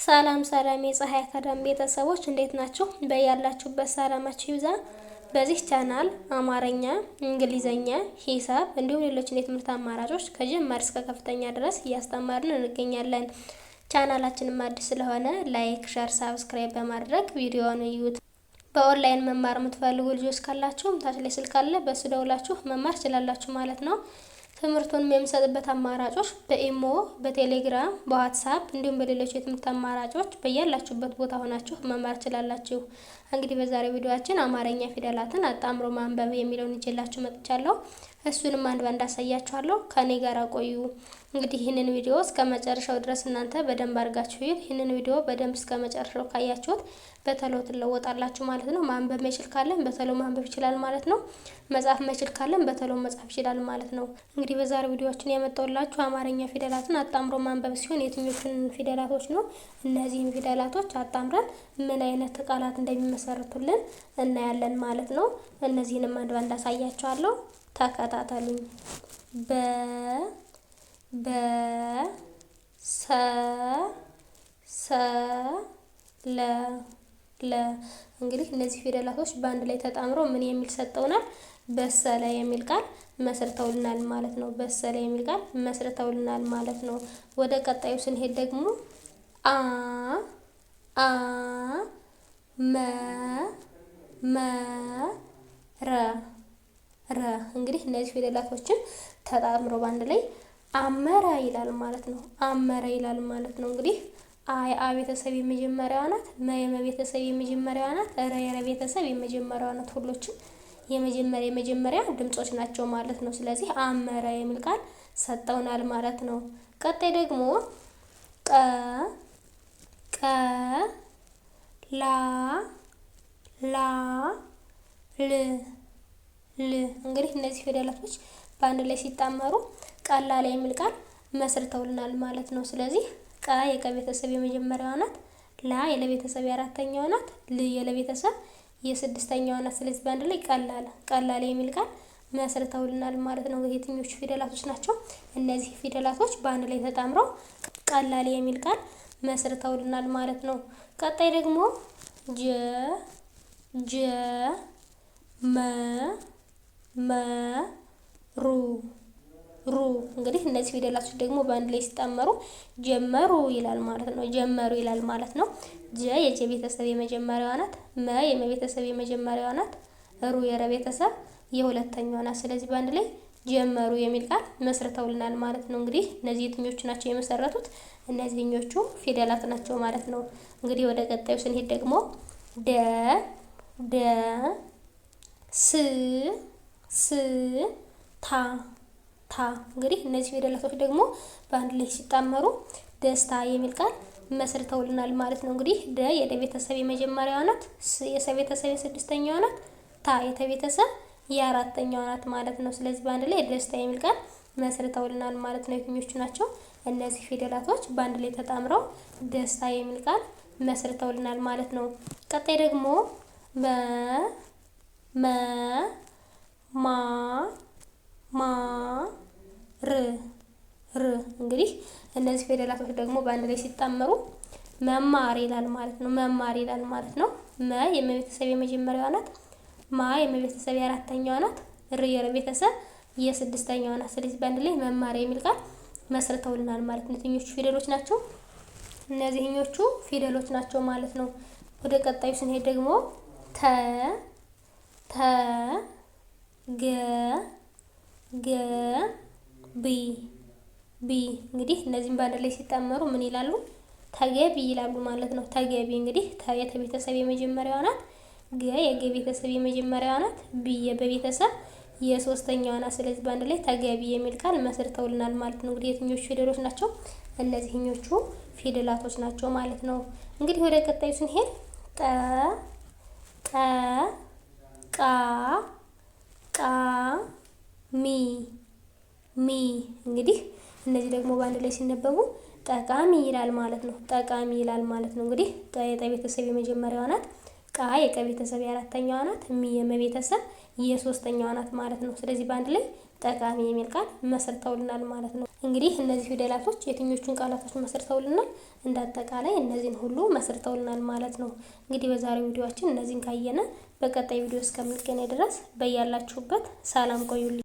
ሰላም ሰላም የፀሐይ አካዳሚ ቤተሰቦች እንዴት ናችሁ? በያላችሁበት ሰላማችሁ ይብዛ። በዚህ ቻናል አማርኛ፣ እንግሊዘኛ፣ ሂሳብ እንዲሁም ሌሎችን የትምህርት አማራጮች ከጀማሪ እስከ ከፍተኛ ድረስ እያስተማርን እንገኛለን። ቻናላችንም አዲስ ስለሆነ ላይክ፣ ሸር፣ ሳብስክራይብ በማድረግ ቪዲዮውን እዩት። በኦንላይን መማር የምትፈልጉ ልጆች ካላችሁ ታች ላይ ስልክ አለ፣ በሱ ደውላችሁ መማር ትችላላችሁ ማለት ነው። ትምህርቱን የምንሰጥበት አማራጮች በኢሞ፣ በቴሌግራም፣ በዋትስአፕ እንዲሁም በሌሎች የትምህርት አማራጮች በያላችሁበት ቦታ ሆናችሁ መማር ትችላላችሁ። እንግዲህ በዛሬው ቪዲዮአችን አማርኛ ፊደላትን አጣምሮ ማንበብ የሚለውን ይዤላችሁ መጥቻለሁ። እሱንም አንድ ባንድ አሳያችኋለሁ። ከኔ ጋር ቆዩ። እንግዲህ ይህንን ቪዲዮ እስከ መጨረሻው ድረስ እናንተ በደንብ አድርጋችሁ ይዩት። ይህንን ቪዲዮ በደንብ እስከ መጨረሻው ካያችሁት በተሎ ትለወጣላችሁ ማለት ነው። ማንበብ መችል ካለን በተሎ ማንበብ ይችላል ማለት ነው። መጻፍ መችል ካለን በተሎ መጻፍ ይችላል ማለት ነው። እንግዲህ በዛሬው ቪዲዮአችን ያመጣሁላችሁ አማርኛ ፊደላትን አጣምሮ ማንበብ ሲሆን የትኞቹን ፊደላቶች ነው? እነዚህን ፊደላቶች አጣምረን ምን አይነት ቃላት እንደሚመሰርቱልን እናያለን ማለት ነው። እነዚህንም አንድ ባንድ አሳያችኋለሁ። ተከታተሉኝ። ለ እንግዲህ እነዚህ ፊደላቶች በአንድ ላይ ተጣምረው ምን የሚል ሰጠውናል? በሰለ የሚል ቃል መስርተውልናል ማለት ነው። በሰለ የሚል ቃል መስርተውልናል ማለት ነው። ወደ ቀጣዩ ስንሄድ ደግሞ ረ እንግዲህ እነዚህ ፊደላቶችን ተጣምሮ በአንድ ላይ አመረ ይላል ማለት ነው። አመረ ይላል ማለት ነው። እንግዲህ አ ቤተሰብ የመጀመሪያዋ ናት። መ ቤተሰብ የመጀመሪያዋ ናት። ረ ቤተሰብ የመጀመሪያዋ ናት። ሁሎችም የመጀመሪያ ድምጾች ናቸው ማለት ነው። ስለዚህ አመረ የሚል ቃል ሰጠውናል ማለት ነው። ቀጣይ ደግሞ ል እንግዲህ እነዚህ ፊደላቶች በአንድ ላይ ሲጣመሩ ቀላል የሚል ቃል መስርተውልናል ማለት ነው። ስለዚህ ቀ የቀቤተሰብ የመጀመሪያዋ ናት። ላ የለቤተሰብ የአራተኛዋ ናት። ል የለቤተሰብ የስድስተኛዋ ናት። ስለዚህ በአንድ ላይ ቀላል የሚል ቃል መስርተውልናል ማለት ነው። የትኞቹ ፊደላቶች ናቸው? እነዚህ ፊደላቶች በአንድ ላይ ተጣምረው ቀላል የሚል ቃል መስርተውልናል ማለት ነው። ቀጣይ ደግሞ ሩ እንግዲህ እነዚህ ፊደላቶች ደግሞ በአንድ ላይ ሲጣመሩ ጀመሩ ይላል ማለት ነው። ጀመሩ ይላል ማለት ነው። ጀ የጀ ቤተሰብ የመጀመሪያዋ ናት። መ የመ ቤተሰብ የመጀመሪያዋ ናት። ሩ የረ ቤተሰብ የሁለተኛዋ ናት። ስለዚህ በአንድ ላይ ጀመሩ የሚል ቃል መስርተውልናል ማለት ነው። እንግዲህ እነዚህ የትኞቹ ናቸው የመሰረቱት? እነዚህኞቹ ፊደላት ናቸው ማለት ነው። እንግዲህ ወደ ቀጣዩ ስንሄድ ደግሞ ታ እንግዲህ እነዚህ ፊደላቶች ደግሞ በአንድ ላይ ሲጣመሩ ደስታ የሚል ቃል መስርተውልናል ማለት ነው። እንግዲህ ደ የደ ቤተሰብ የመጀመሪያዋ ናት። ስ የሰ ቤተሰብ የስድስተኛዋ ናት። ታ የተ ቤተሰብ የአራተኛዋ ናት ማለት ነው። ስለዚህ በአንድ ላይ ደስታ የሚል ቃል መስርተውልናል ማለት ነው። የትኞቹ ናቸው? እነዚህ ፊደላቶች በአንድ ላይ ተጣምረው ደስታ የሚል ቃል መስርተውልናል ማለት ነው። ቀጣይ ደግሞ ር እንግዲህ እነዚህ ፊደላቶች ደግሞ በአንድ ላይ ሲጣመሩ መማር ይላል ማለት ነው። መማር ይላል ማለት ነው። መ የመቤተሰብ የመጀመሪያዋ ናት። ማ የመቤተሰብ የአራተኛዋ ናት። ር የቤተሰብ የስድስተኛዋ ናት። ስለዚህ በአንድ ላይ መማር የሚል ቃል መስርተውልናል ማለት ነው። የትኞቹ ፊደሎች ናቸው? እነዚህኞቹ ፊደሎች ናቸው ማለት ነው። ወደ ቀጣዩ ስንሄድ ደግሞ ቢ እንግዲህ እነዚህም በአንድ ላይ ሲጣመሩ ምን ይላሉ? ተገቢ ይላሉ ማለት ነው። ተገቢ እንግዲህ ተ የተ ቤተሰብ የመጀመሪያዋ ናት። ገ የገ ቤተሰብ የመጀመሪያዋ ናት። ቢ የበቤተሰብ የሶስተኛዋ ናት። ስለዚህ በአንድ ላይ ተገቢ የሚል ቃል መስርተውልናል ማለት ነው። እንግዲህ የትኞቹ ፊደሎች ናቸው? እነዚህኞቹ ፊደላቶች ናቸው ማለት ነው። እንግዲህ ወደ ቀጣዩ ስንሄድ ሚ እንግዲህ እነዚህ ደግሞ በአንድ ላይ ሲነበቡ ጠቃሚ ይላል ማለት ነው። ጠቃሚ ይላል ማለት ነው። እንግዲህ ጠ የጠ ቤተሰብ የመጀመሪያዋ ናት። ቃ የቀ ቤተሰብ የአራተኛዋ ናት። ሚ የመ ቤተሰብ የሶስተኛዋ ናት ማለት ነው። ስለዚህ በአንድ ላይ ጠቃሚ የሚል ቃል መስርተውልናል ማለት ነው። እንግዲህ እነዚህ ፊደላቶች የትኞቹን ቃላቶች መስርተውልናል? እንደ አጠቃላይ እነዚህን ሁሉ መስርተውልናል ማለት ነው። እንግዲህ በዛሬው ቪዲዮአችን እነዚህን ካየነ በቀጣይ ቪዲዮ እስከምንገናኝ ድረስ በያላችሁበት ሰላም ቆዩልኝ።